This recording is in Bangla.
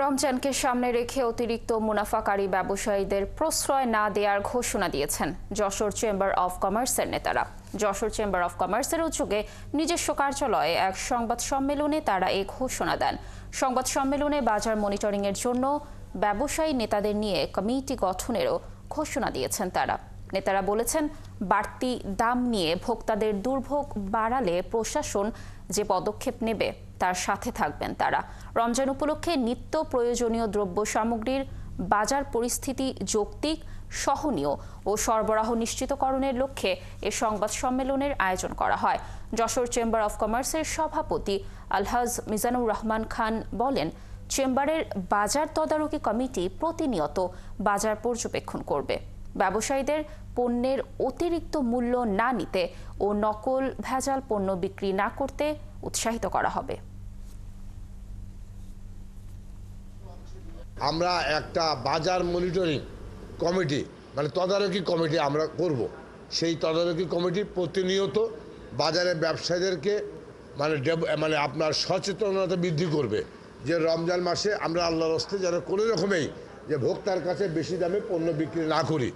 রমজানকে সামনে রেখে অতিরিক্ত মুনাফাকারী ব্যবসায়ীদের প্রশ্রয় না দেওয়ার ঘোষণা দিয়েছেন যশোর চেম্বার অব কমার্সের নেতারা। যশোর চেম্বার অব কমার্সের উদ্যোগে নিজস্ব কার্যালয়ে এক সংবাদ সম্মেলনে তারা এই ঘোষণা দেন। সংবাদ সম্মেলনে বাজার মনিটরিংয়ের জন্য ব্যবসায়ী নেতাদের নিয়ে কমিটি গঠনেরও ঘোষণা দিয়েছেন তারা। নেতারা বলেছেন, বাড়তি দাম নিয়ে ভোক্তাদের দুর্ভোগ বাড়ালে প্রশাসন যে পদক্ষেপ নেবে তার সাথে থাকবেন তারা। রমজান উপলক্ষে নিত্য প্রয়োজনীয় দ্রব্য সামগ্রীর বাজার পরিস্থিতি যৌক্তিক, সহনীয় ও সরবরাহ নিশ্চিতকরণের লক্ষ্যে এ সংবাদ সম্মেলনের আয়োজন করা হয়। যশোর চেম্বার অব কমার্সের সভাপতি আলহাজ মিজানুর রহমান খান বলেন, চেম্বারের বাজার তদারকি কমিটি প্রতিনিয়ত বাজার পর্যবেক্ষণ করবে। ব্যবসায়ীদের পণ্যের অতিরিক্ত মূল্য না নিতে ও নকল ভেজাল পণ্য বিক্রি না করতে উৎসাহিত করা হবে। আমরা একটা বাজার মনিটরিং কমিটি তদারকি কমিটি আমরা করব। সেই তদারকি কমিটি প্রতিনিয়ত বাজারের ব্যবসায়ীদেরকে আপনার সচেতনতা বৃদ্ধি করবে যে রমজান মাসে আমরা আল্লাহর হস্তে যেন কোনো রকমেই যে ভোক্তার কাছে বেশি দামে পণ্য বিক্রি না করি।